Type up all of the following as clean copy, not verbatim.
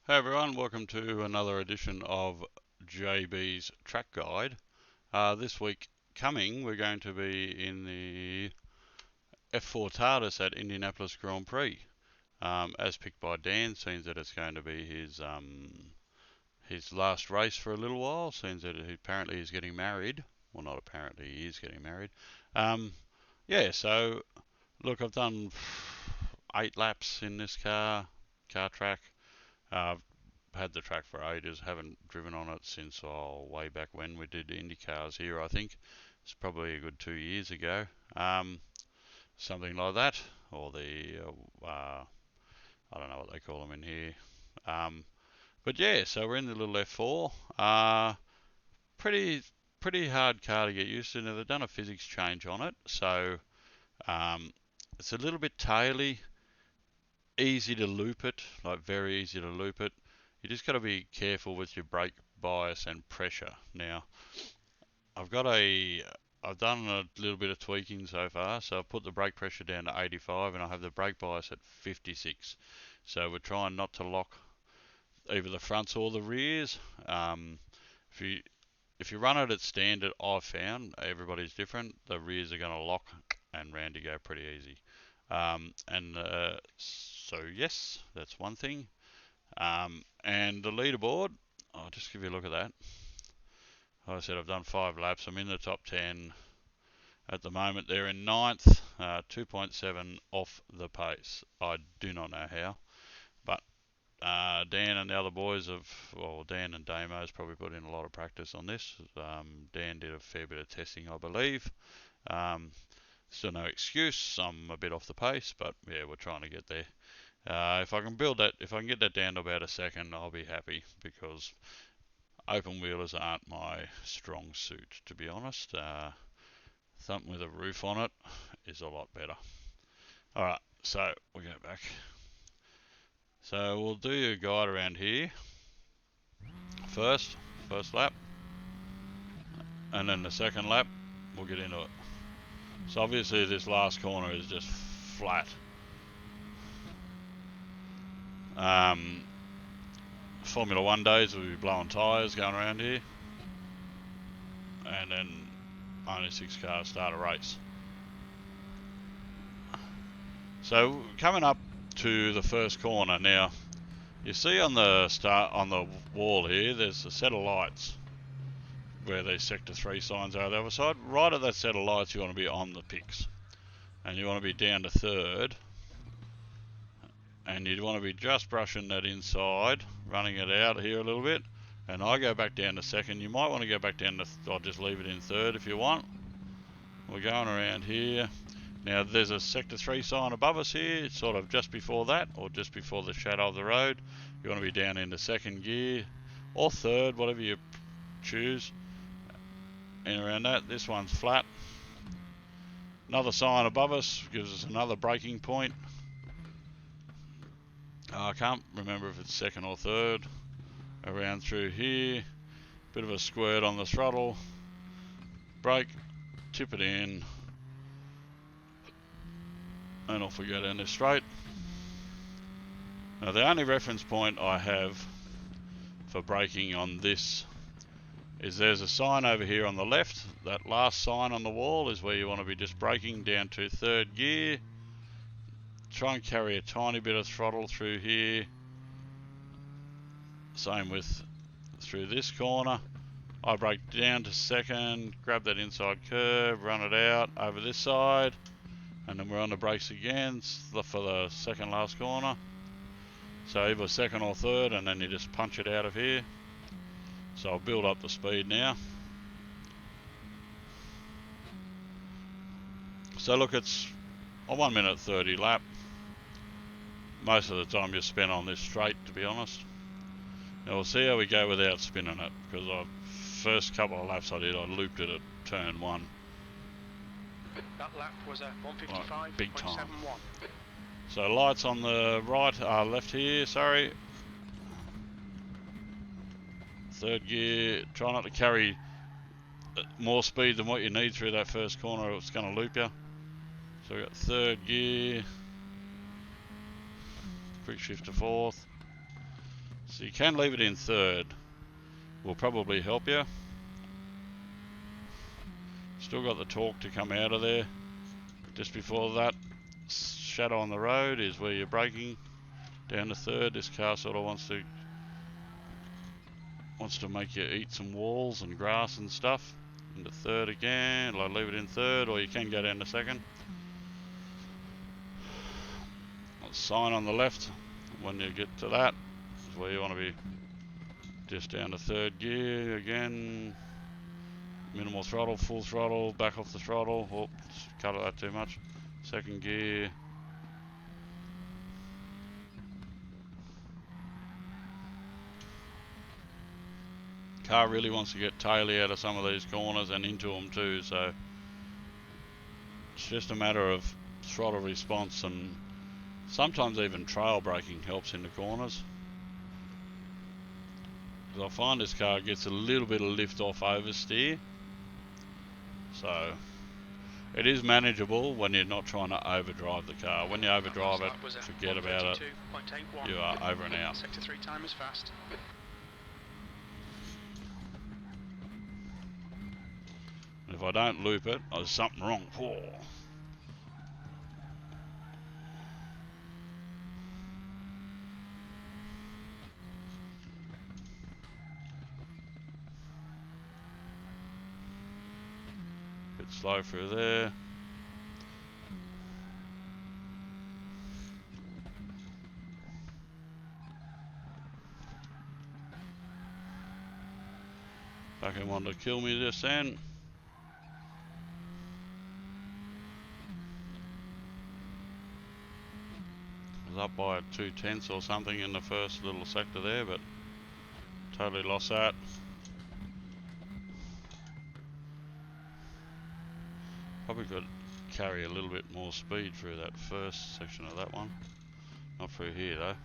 Hey everyone, welcome to another edition of JB's Track Guide. This week coming, we're going to be in the F4 Tatuus at Indianapolis Grand Prix, as picked by Dan. Seems that it's going to be his last race for a little while. Seems that he apparently is getting married. Well, not apparently, he is getting married. Yeah, so look, I've done 8 laps in this car track. I've had the track for ages, haven't driven on it since way back when we did Indy cars here, I think. It's probably a good 2 years ago. Something like that. Or the, I don't know what they call them in here. But yeah, so we're in the little F4. Pretty, pretty hard car to get used to. Now, they've done a physics change on it, so it's a little bit taily, easy to loop it, like very easy to loop it. You just got to be careful with your brake bias and pressure. Now, I've done a little bit of tweaking so far, so I've put the brake pressure down to 85 and I have the brake bias at 56. So we're trying not to lock either the fronts or the rears. If you if you run it at standard, I've found everybody's different. The rears are going to lock and round you go pretty easy. So yes, that's one thing. And the leaderboard, I'll just give you a look at that. Like I said, I've done 5 laps. I'm in the top 10 at the moment. They're in 9th, 2.7 off the pace. I do not know how, but Dan and the other boys Dan and Damo's probably put in a lot of practice on this. Dan did a fair bit of testing, I believe. Still no excuse. I'm a bit off the pace, but yeah, we're trying to get there. If I can get that down to about a second, I'll be happy, because open wheelers aren't my strong suit, to be honest. Something with a roof on it is a lot better. Alright, so we'll go back. So we'll do a guide around here first lap, and then the second lap we'll get into it. So obviously this last corner is just flat. Formula 1 days we'll be blowing tyres going around here, and then only 6 cars start a race. So coming up to the first corner now, you see on the wall here, there's a set of lights where these sector 3 signs are the other side. Right at that set of lights, you want to be on the picks, and you want to be down to 3rd, and you'd want to be just brushing that inside, running it out here a little bit, and I go back down to 2nd. You might want to go back down to, I'll just leave it in 3rd if you want. We're going around here. Now there's a sector 3 sign above us here. It's sort of just before that, or just before the shadow of the road. You want to be down into 2nd gear, or 3rd, whatever you choose. And around that, this one's flat. Another sign above us gives us another braking point. I can't remember if it's 2nd or 3rd. Around through here, bit of a squirt on the throttle, brake, tip it in, and off we go down this straight. Now the only reference point I have for braking on this is there's a sign over here on the left. That last sign on the wall is where you want to be just braking down to 3rd gear. Try and carry a tiny bit of throttle through here. Same with through this corner. I brake down to 2nd, grab that inside curve, run it out over this side, and then we're on the brakes again for the second last corner. So either 2nd or 3rd, and then you just punch it out of here. So I'll build up the speed now. So look, it's a 1 minute 30 lap. Most of the time you spend on this straight, to be honest. Now we'll see how we go without spinning it, because first couple of laps I did, I looped it at turn 1. That lap was a 155.71. Like, big time. So lights on the right, left here, sorry. 3rd gear, try not to carry more speed than what you need through that first corner, or it's going to loop you. So we've got 3rd gear, quick shift to 4th, So you can leave it in third. Will probably help you. Still got the torque to come out of there. Just before that shadow on the road is where you're braking. Down to third. This car sort of wants to make you eat some walls and grass and stuff. Into third again. I'll leave it in third, or you can go down to second. Sign on the left. When you get to that is where you want to be. Just down to third gear again. Minimal throttle, full throttle, back off the throttle. Oops, cut that too much. Second gear. Car really wants to get taily out of some of these corners and into them too, so it's just a matter of throttle response, and sometimes even trail braking helps in the corners. Because I find this car gets a little bit of lift off oversteer, so it is manageable when you're not trying to overdrive the car. When you overdrive it, forget about it. You are over and out. Sector 3 time is fast. If I don't loop it, there's something wrong. Oh. Bit slow through there. Fucking wanted to kill me just then. Up by 2/10 or something in the first little sector there, but totally lost that. Probably could carry a little bit more speed through that first section of that one. Not through here though.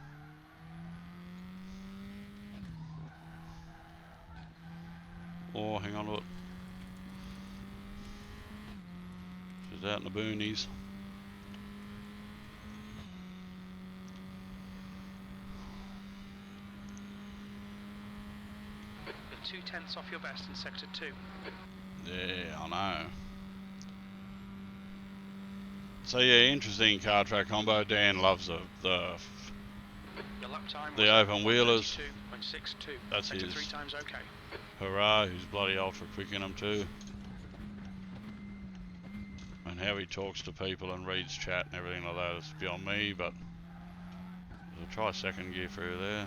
Oh, hang on to it. She's out in the boonies. You're 2/10 off your best in sector 2. Yeah, I know. So yeah, interesting car track combo. Dan loves the open wheelers. That's sector his 3 times okay. hurrah, who's bloody ultra quick in them too. And how he talks to people and reads chat and everything like that is beyond me, but I'll try second gear through there.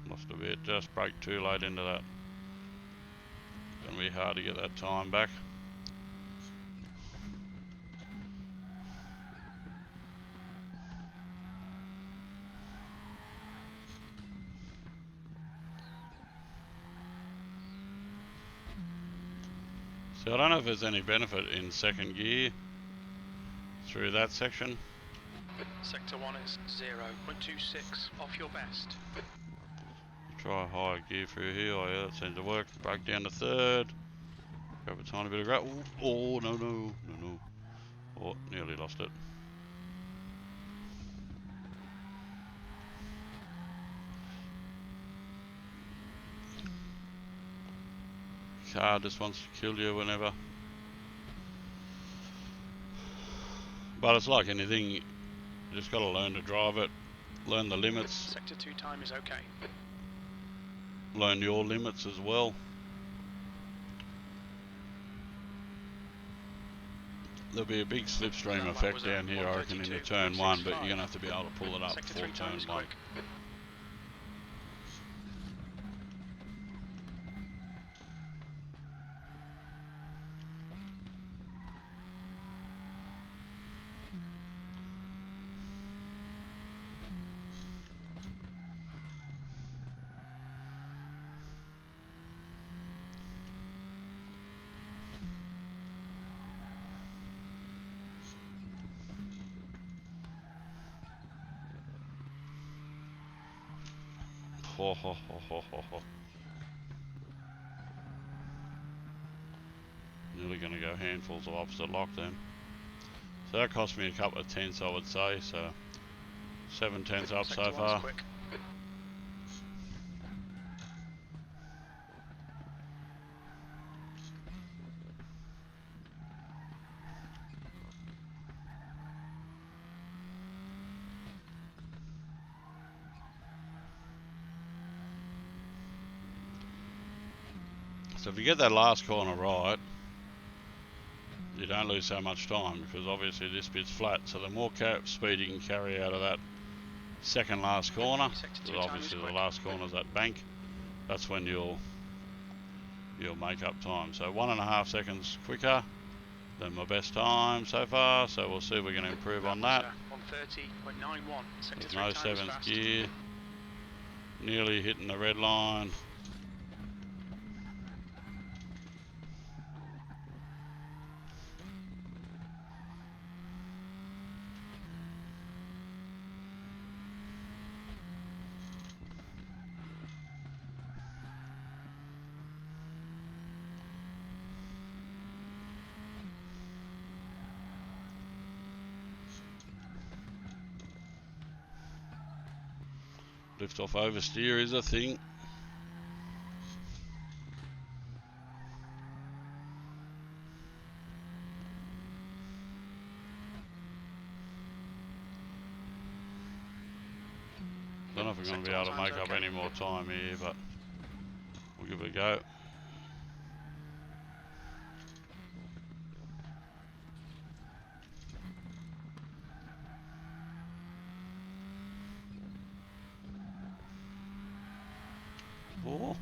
Lost a bit, just braked too late into that. Gonna be hard to get that time back. So I don't know if there's any benefit in second gear through that section. Sector 1 is 0.26 off your best. Try a higher gear through here. Oh yeah, that seems to work. Brake down to third. Grab a tiny bit of gravel. Oh, no. Oh, nearly lost it. Car just wants to kill you whenever. But it's like anything, you just got to learn to drive it, learn the limits. Sector 2 time is okay. Learn your limits as well. There'll be a big slipstream effect down here, I reckon, into turn 1, but you're going to have to be able to pull it up Sector before 3 time turn is 1. quick. Ho. Nearly gonna go handfuls of opposite lock then. So that cost me a couple of tenths, I would say. So 7 tenths up so far. Quick. So if you get that last corner right, you don't lose so much time, because obviously this bit's flat, so the more speed you can carry out of that second last corner, because obviously the last corner is that bank, that's when you'll make up time. So 1.5 seconds quicker than my best time so far, so we'll see if we can improve on that. 1:30.91. There's no 7th gear, nearly hitting the red line. Lift off oversteer is a thing. Don't know if we're going to be able to make up any more time here, but we'll give it a go. Oh.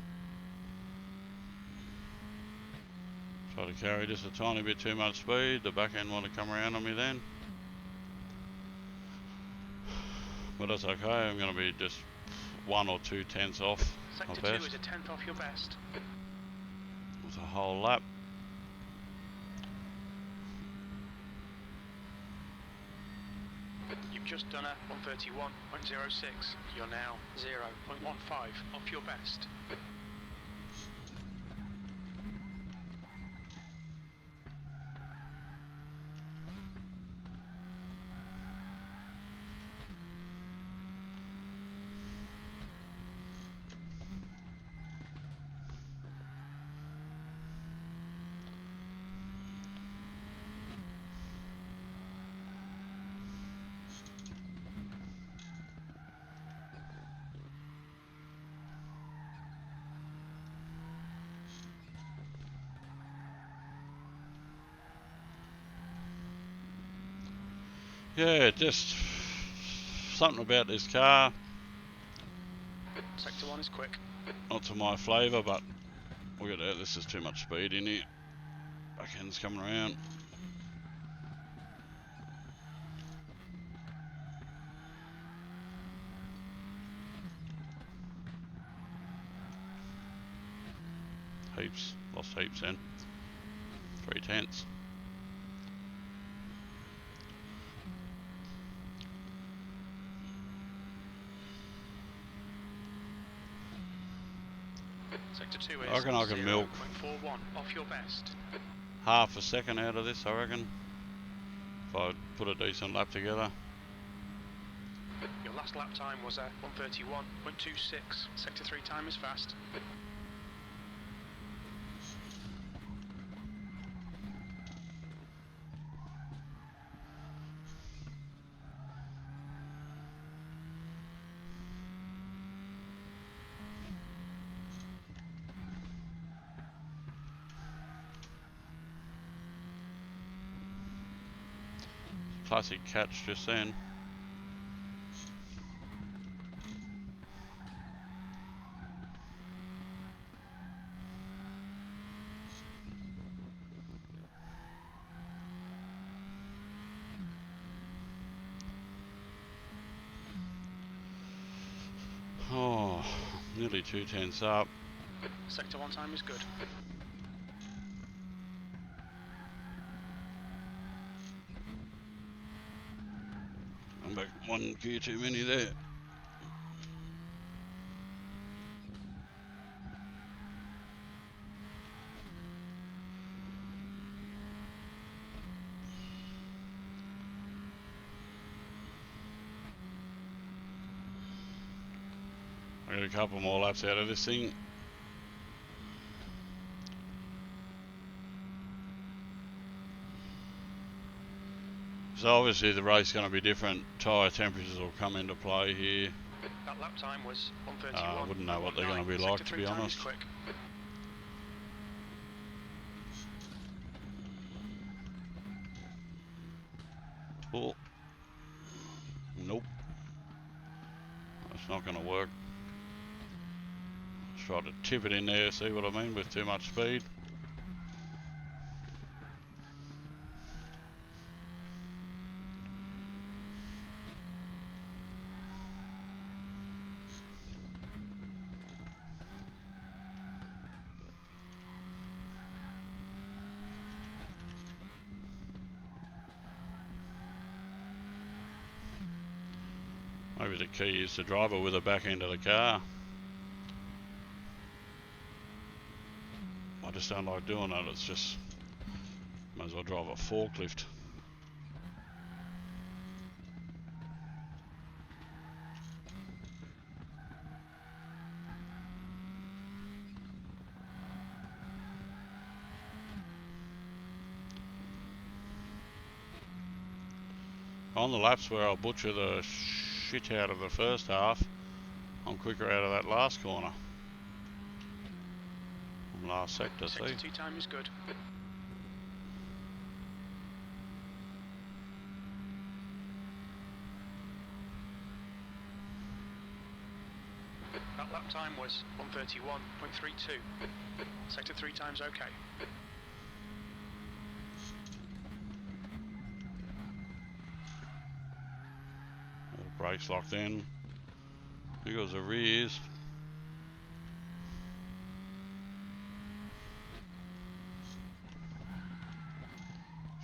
Try to carry just a tiny bit too much speed. The back end want to come around on me then. But that's okay, I'm going to be just 1 or 2 tenths off my Sector 2 best. is a tenth off your best. It's a whole lap. You've just done a 1:31.06. You're now 0.15 off your best. Yeah, just something about this car. Sector 1 is quick. Not to my flavour, but look at that, this is too much speed in here. Back end's coming around. Heaps, lost heaps then. 3 tenths. Sector 2 is I reckon I can milk 0.41 off your best. half a second out of this, I reckon, if I put a decent lap together. Your last lap time was a 1:31.26. Sector 3 time is fast. Classic catch just then. Oh, nearly 2 tenths up. Sector 1 time is good. I'm back 1 gear too many there. I got a couple more laps out of this thing. So obviously the race is going to be different. Tyre temperatures will come into play here. That lap time was 1:31. I wouldn't know what they're going to be like, to be honest. Oh. Nope. That's not going to work. Let's try to tip it in there, see what I mean, with too much speed. Maybe the key is to drive it with the back end of the car. I just don't like doing that. It's just, might as well drive a forklift. On the laps where I'll butcher the shit out of the first half, I'm quicker out of that last corner. Last sector, see? Sector 2 time is good. That lap time was 1:31.32. Sector 3 time's okay. Brakes locked in. Here goes the rears.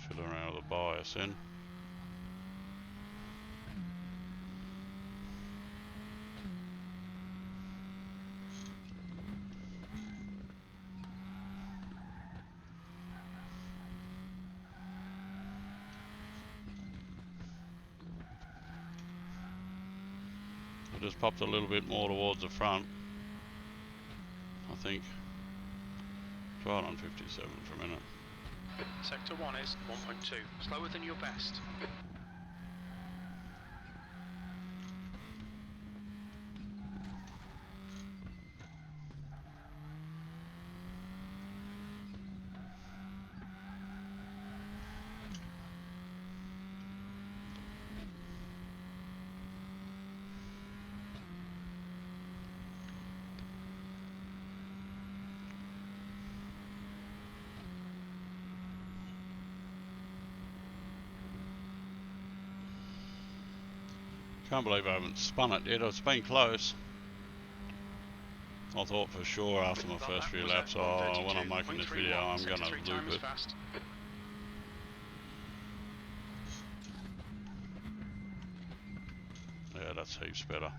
Should have ran out of the bias then. Just popped a little bit more towards the front, I think. Try it on 57 for a minute. Sector 1 is 1.2, slower than your best. Can't believe I haven't spun it yet. It's been close. I thought for sure after my first few laps, oh, when I'm making this video, I'm going to loop it. Yeah, that's heaps better.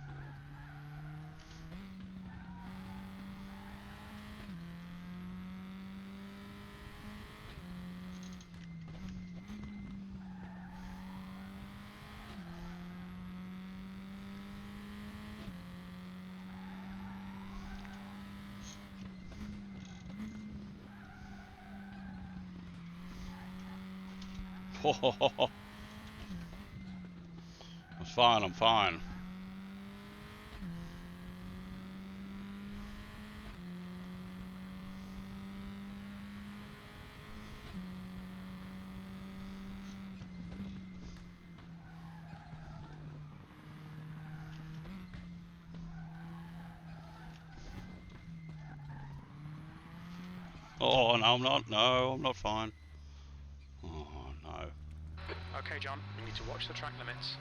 It's fine, I'm fine. Oh, no, I'm not. No, I'm not fine. Oh, no. Okay, John, we need to watch the track limits.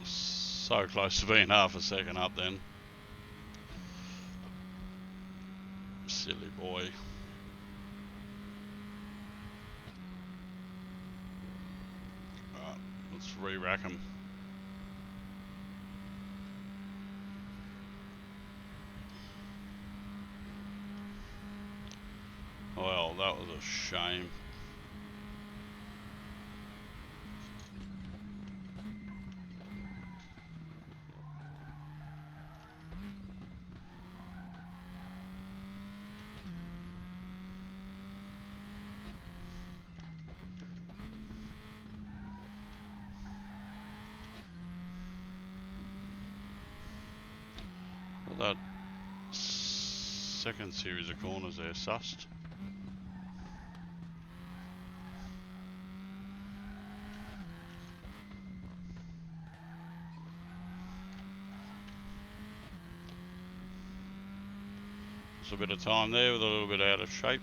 So close to being half a second up then. Silly boy. Right, let's re-rack him. Well, that was a shame. Got that second series of corners there sussed. Just a bit of time there with a little bit out of shape.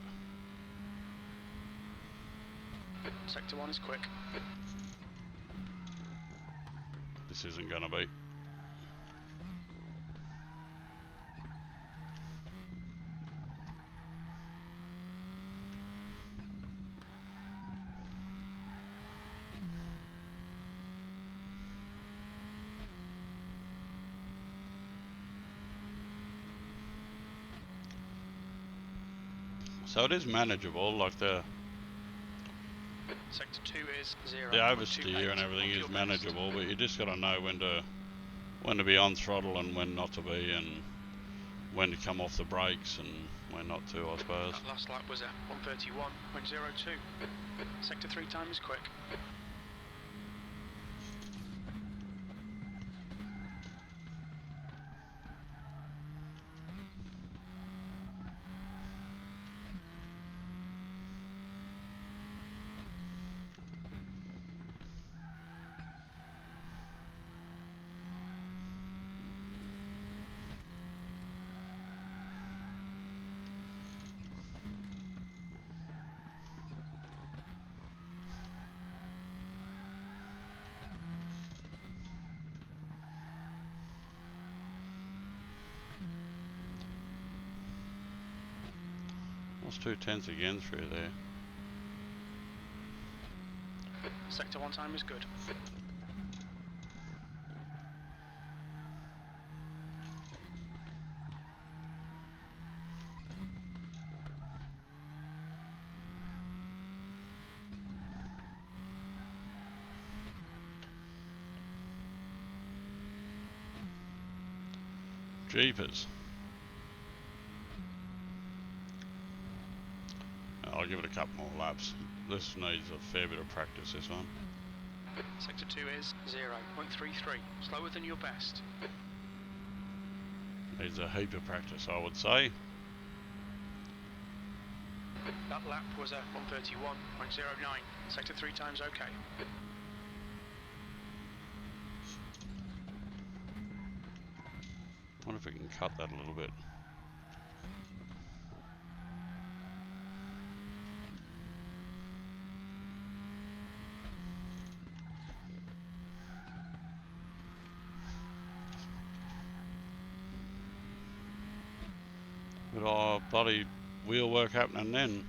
Sector 1 is quick. This isn't going to be. So it is manageable, like the Sector 2 is 0. the oversteer and everything is manageable, but you just got to know when to be on throttle and when not to be, and when to come off the brakes and when not to, I suppose. That last lap was a 131.02. Sector 3 time is quick. Lost 2/10 again through there. Sector 1 time is good. Jeepers. I'll give it a couple more laps. This needs a fair bit of practice, this one. Sector 2 is 0.33, slower than your best. Needs a heap of practice, I would say. That lap was a 131.09. Sector 3 time's okay. I wonder if we can cut that a little bit. But oh, bloody wheel work happening then.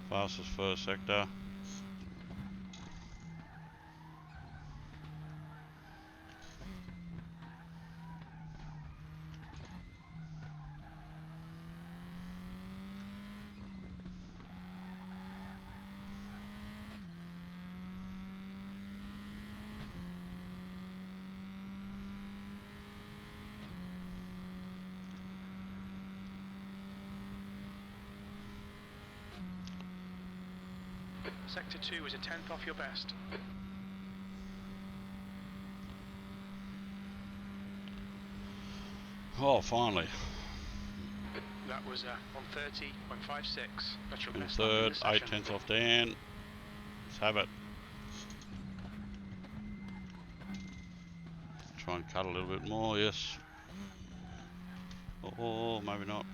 Fastest first sector. Sector 2 is a 10th off your best. Oh, finally. That was a 130.56. That's your In best lap in third, the session. 8/10 off Dan. Let's have it. Try and cut a little bit more, yes. Oh, maybe not.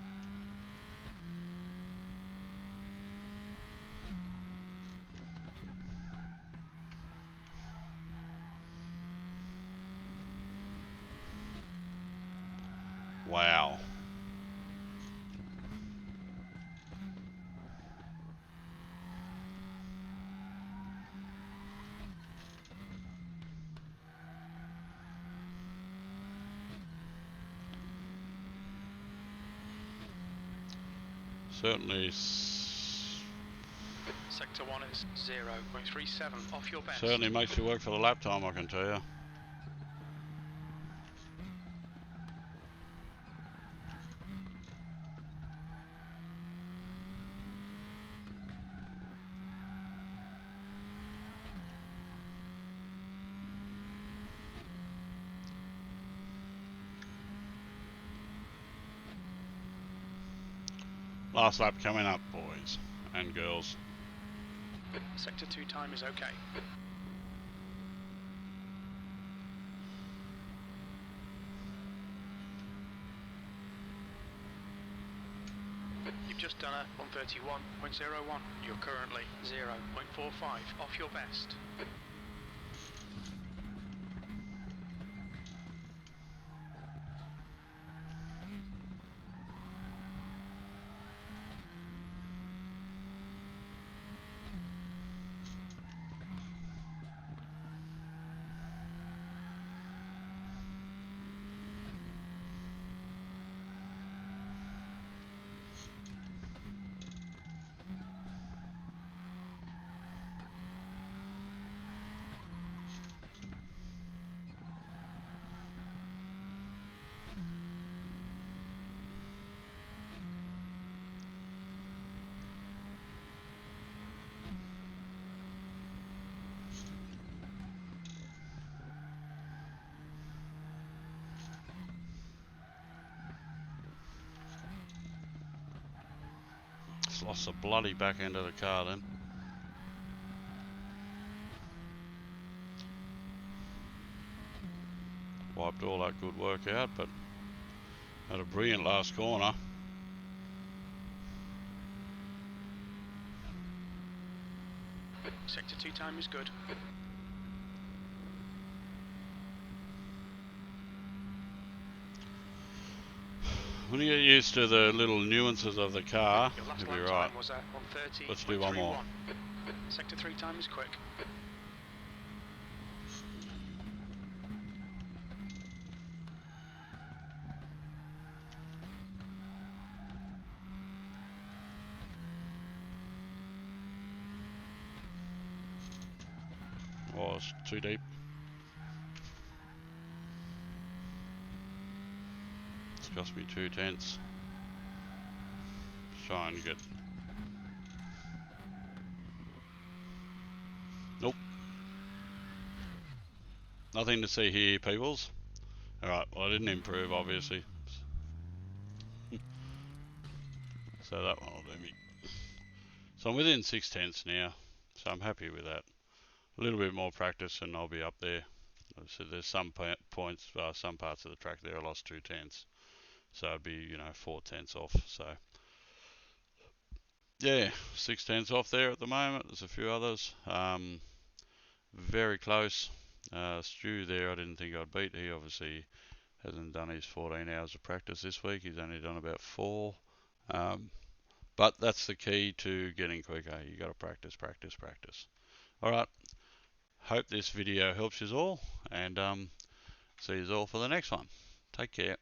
Wow. Certainly, Sector 1 is 0.37 off your best. certainly makes you work for the lap time, I can tell you. Last lap coming up, boys and girls. Sector 2 time is okay. You've just done a 131.01. You're currently 0.45 off your best. Lost the bloody back end of the car then. Wiped all that good work out, but had a brilliant last corner. Sector 2 time is good. When you get used to the little nuances of the car, you'll be right. Was at 130. Let's do one more. Sector 3 time is quick. Oh, it's too deep. It's cost me 2/10. Trying to get. Nope. Nothing to see here, peoples. Alright, well, I didn't improve, obviously. So that one will do me. So I'm within 6/10 now, so I'm happy with that. A little bit more practice and I'll be up there. So there's some points, some parts of the track there I lost 2/10. So it'd be, 4/10 off. So yeah, 6/10 off there at the moment. There's a few others. Very close. Stu there, I didn't think I'd beat. He obviously hasn't done his 14 hours of practice this week. He's only done about 4. But that's the key to getting quicker. You got to practice, practice, practice. All right. Hope this video helps you all, and see you all for the next one. Take care.